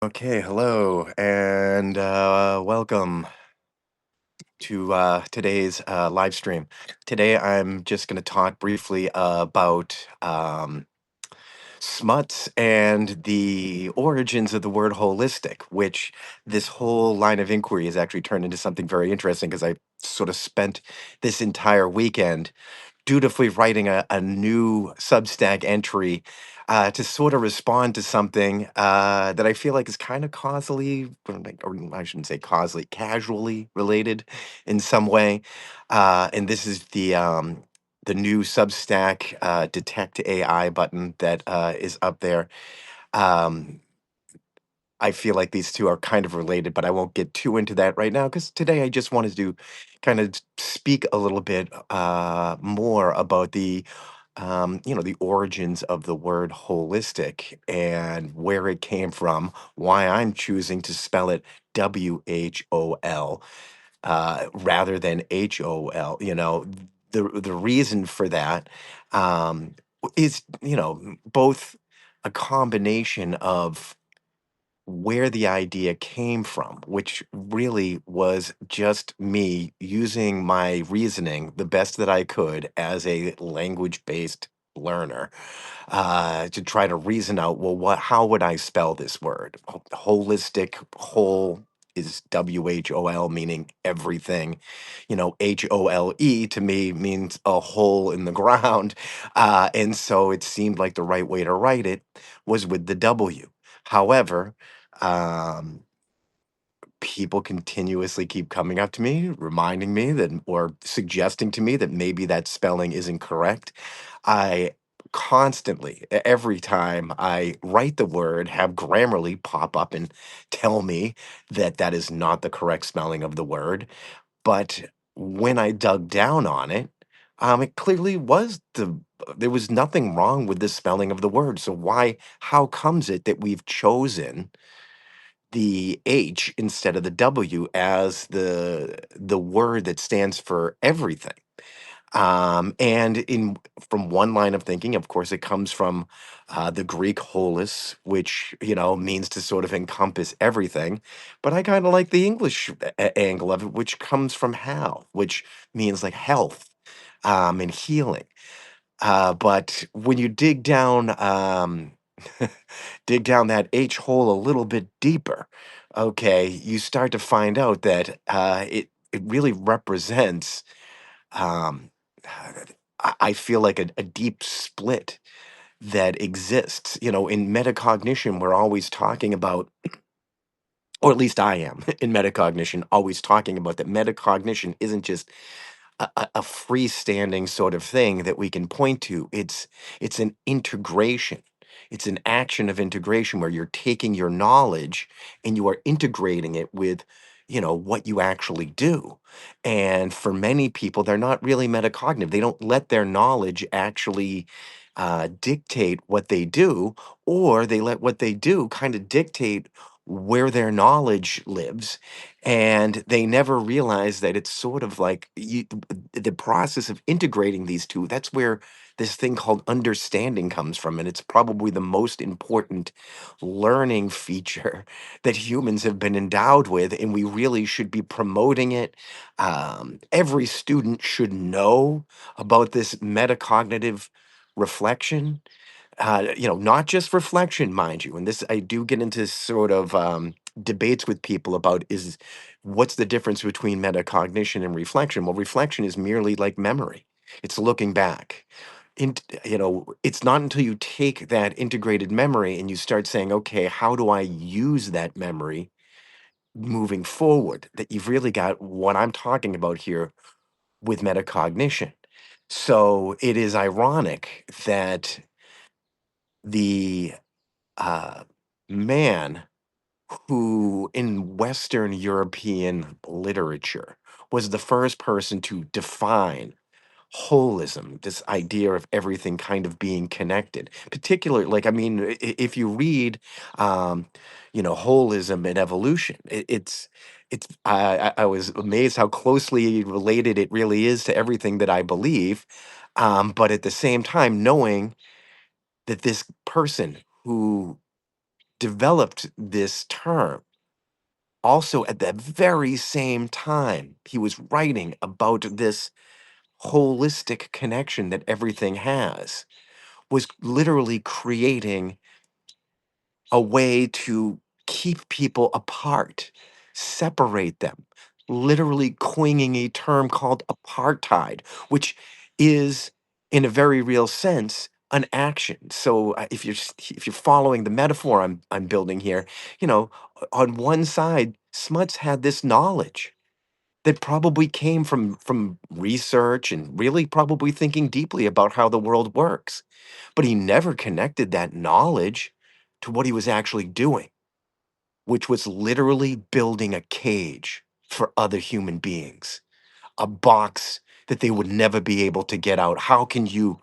Okay, hello, and welcome to today's live stream. Today, I'm just going to talk briefly about smuts and the origins of the word holistic, which this whole line of inquiry has actually turned into something very interesting because I sort of spent this entire weekend dutifully writing a new Substack entry to sort of respond to something that I feel like is kind of causally, or I shouldn't say causally, casually related in some way. And this is the new Substack Detect AI button that is up there. Um, I feel like these two are kind of related, but I won't get too into that right now because today I just wanted to kind of speak a little bit more about the origins of the word holistic and where it came from, why I'm choosing to spell it WHOL rather than HOL. The reason for that is, both a combination of where the idea came from, which really was just me using my reasoning the best that I could as a language based learner to try to reason out, well, how would I spell this word? Holistic, whole is WHOL, meaning everything. HOLE to me means a hole in the ground. And so it seemed like the right way to write it was with the W. However, um, people continuously keep coming up to me, reminding me that, or suggesting to me that maybe that spelling isn't correct. I constantly, every time I write the word, have Grammarly pop up and tell me that that is not the correct spelling of the word. But when I dug down on it, it clearly was there was nothing wrong with the spelling of the word. So how comes it that we've chosen the H instead of the W as the word that stands for everything? And in from one line of thinking, of course, it comes from the Greek holus, which means to sort of encompass everything. But I kind of like the English angle of it, which comes from hal, which means like health and healing. But when you dig down that H hole a little bit deeper, okay, you start to find out that it really represents. Um, I feel like a deep split that exists. In metacognition, we're always talking about, or at least I am in metacognition, always talking about that metacognition isn't just a freestanding sort of thing that we can point to. It's an integration. It's an action of integration where you're taking your knowledge and you are integrating it with, what you actually do. And for many people, they're not really metacognitive. They don't let their knowledge actually dictate what they do, or they let what they do kind of dictate where their knowledge lives, and they never realize that it's sort of like the process of integrating these two. That's where this thing called understanding comes from, and it's probably the most important learning feature that humans have been endowed with, and we really should be promoting it. Every student should know about this metacognitive reflection, not just reflection, mind you. And this, I do get into sort of debates with people about is what's the difference between metacognition and reflection? Well, reflection is merely like memory. It's looking back. It's not until you take that integrated memory and you start saying, okay, how do I use that memory moving forward, that you've really got what I'm talking about here with metacognition. So it is ironic that the uh, man who in Western European literature was the first person to define holism, this idea of everything kind of being connected. Particularly, like, I mean, if you read, um, holism and evolution, I was amazed how closely related it really is to everything that I believe. But at the same time, knowing that this person who developed this term also at the very same time he was writing about this holistic connection that everything has, was literally creating a way to keep people apart, separate them, literally coining a term called apartheid, which is, in a very real sense, an action. So if you're following the metaphor I'm building here, you know, on one side, Smuts had this knowledge that probably came from research and really probably thinking deeply about how the world works, but he never connected that knowledge to what he was actually doing, which was literally building a cage for other human beings, a box that they would never be able to get out. How can you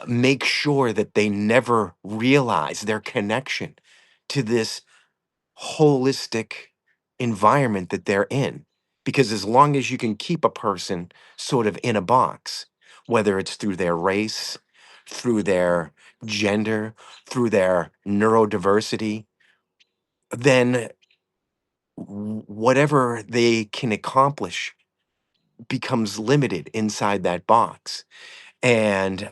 make sure that they never realize their connection to this holistic environment that they're in? Because as long as you can keep a person sort of in a box, whether it's through their race, through their gender, through their neurodiversity, then whatever they can accomplish becomes limited inside that box. And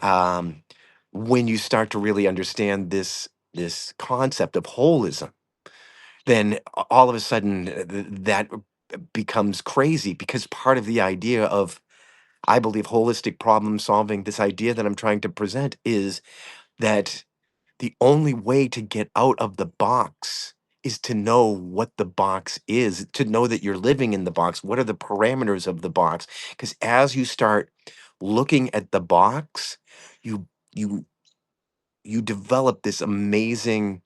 when you start to really understand this concept of holism, then all of a sudden that becomes crazy, because part of the idea of, I believe, holistic problem solving, this idea that I'm trying to present, is that the only way to get out of the box is to know what the box is, to know that you're living in the box. What are the parameters of the box? Because as you start looking at the box, you you you develop this amazing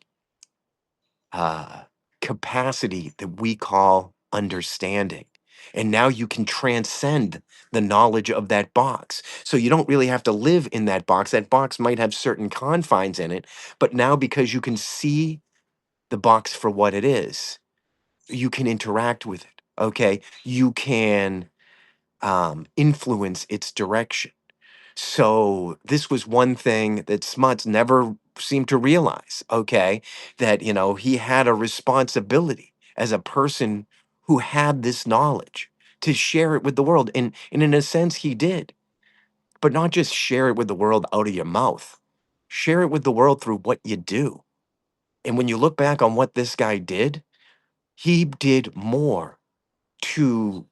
uh, capacity that we call understanding. And now you can transcend the knowledge of that box. So you don't really have to live in that box. That box might have certain confines in it, but now because you can see the box for what it is, you can interact with it. Okay. You can influence its direction. So this was one thing that Smuts never seemed to realize, okay, that, he had a responsibility as a person who had this knowledge to share it with the world. And in a sense, he did, but not just share it with the world out of your mouth, share it with the world through what you do. And when you look back on what this guy did, he did more to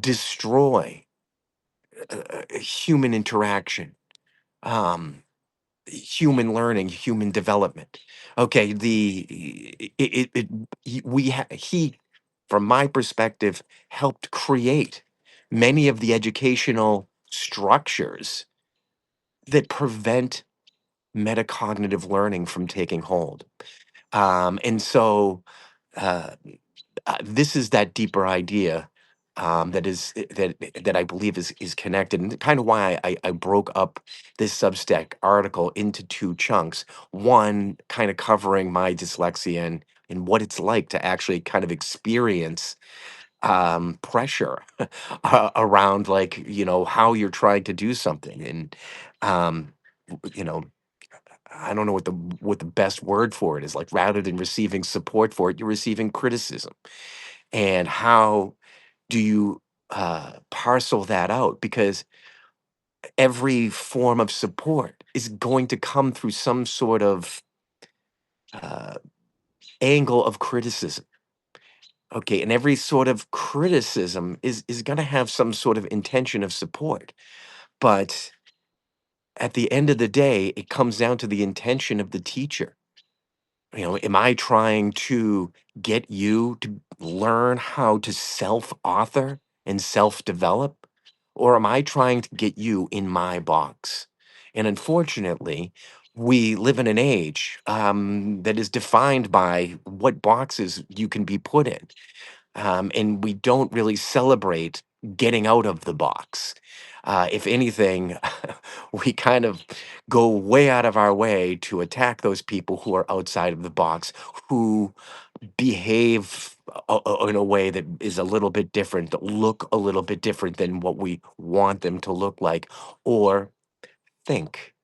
destroy human interaction, um, human learning, human development. Okay, he, from my perspective, helped create many of the educational structures that prevent metacognitive learning from taking hold. And so uh, this is that deeper idea, that I believe is connected, and kind of why I broke up this Substack article into two chunks. One kind of covering my dyslexia and what it's like to actually kind of experience pressure around, like, how you're trying to do something, and um, you know I don't know what the best word for it is. Like, rather than receiving support for it, you're receiving criticism. And how do you parcel that out? Because every form of support is going to come through some sort of uh, angle of criticism. Okay, and every sort of criticism is going to have some sort of intention of support. But at the end of the day, it comes down to the intention of the teacher. Am I trying to get you to learn how to self author and self develop? Or am I trying to get you in my box? And unfortunately, we live in an age that is defined by what boxes you can be put in. And we don't really celebrate getting out of the box. If anything, we kind of go way out of our way to attack those people who are outside of the box, who behave in a way that is a little bit different, that look a little bit different than what we want them to look like, or think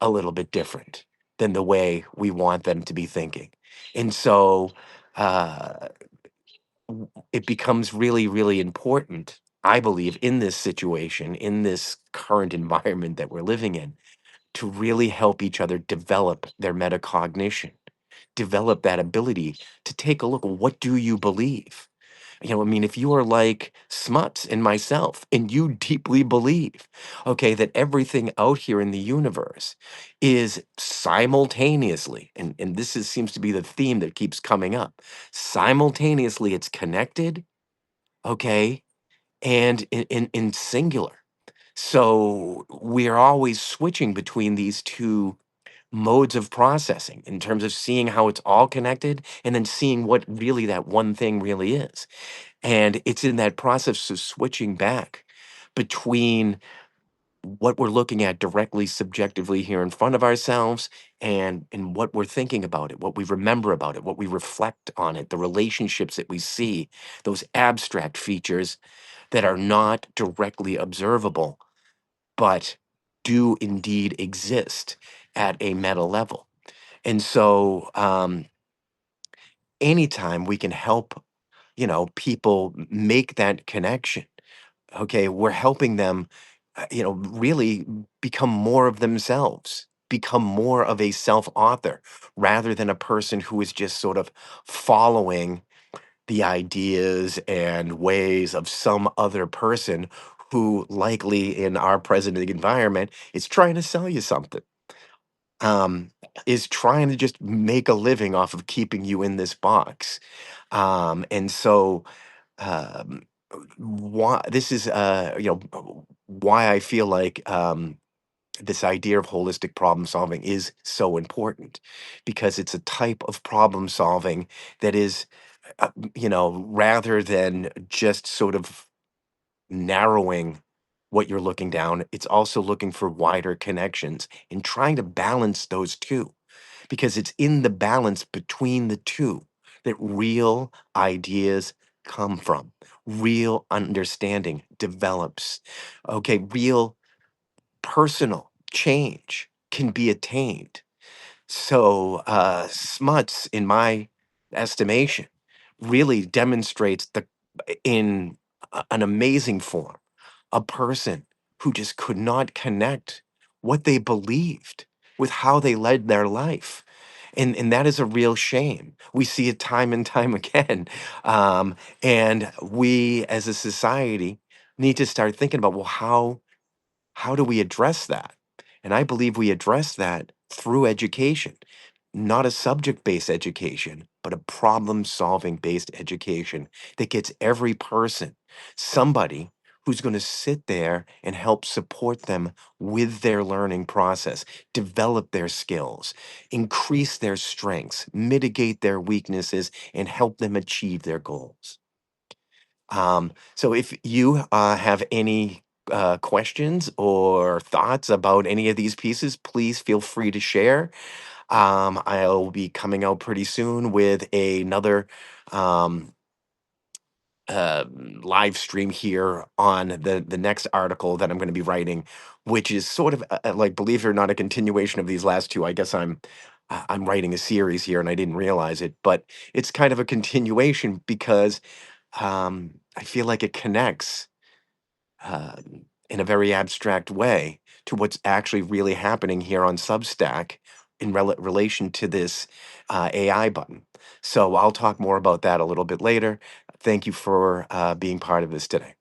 a little bit different than the way we want them to be thinking. And so uh, it becomes really, really important, I believe, in this situation, in this current environment that we're living in, to really help each other develop their metacognition, develop that ability to take a look. What do you believe? I mean, if you are like Smuts and myself, and you deeply believe, okay, that everything out here in the universe is simultaneously, and this seems to be the theme that keeps coming up, simultaneously it's connected, okay, and in singular. So we're always switching between these two modes of processing in terms of seeing how it's all connected and then seeing what really that one thing really is. And it's in that process of switching back between what we're looking at directly subjectively here in front of ourselves and what we're thinking about it, what we remember about it, what we reflect on it, the relationships that we see, those abstract features that are not directly observable, but do indeed exist at a meta level. And so anytime we can help, people make that connection, okay, we're helping them, really become more of themselves, become more of a self author rather than a person who is just sort of following the ideas and ways of some other person who, likely in our present environment, is trying to sell you something, um, is trying to just make a living off of keeping you in this box. And so, um, why this is why I feel like this idea of holistic problem solving is so important, because it's a type of problem solving that is rather than just sort of narrowing what you're looking down, it's also looking for wider connections and trying to balance those two, because it's in the balance between the two that real ideas come from, real understanding develops. Okay, real personal change can be attained. So, Smuts, in my estimation, really demonstrates in an amazing form, a person who just could not connect what they believed with how they led their life. And that is a real shame. We see it time and time again. And we as a society need to start thinking about, well, how do we address that? And I believe we address that through education, not a subject based education, but a problem solving based education that gets every person somebody who's going to sit there and help support them with their learning process, develop their skills, increase their strengths, mitigate their weaknesses, and help them achieve their goals. So if you have any questions or thoughts about any of these pieces, please feel free to share. I'll be coming out pretty soon with another um, live stream here on the next article that I'm going to be writing, which is sort of like, believe it or not, a continuation of these last two. I guess I'm writing a series here and I didn't realize it, but it's kind of a continuation because I feel like it connects in a very abstract way to what's actually really happening here on Substack in relation to this AI button. So I'll talk more about that a little bit later. Thank you for being part of this today.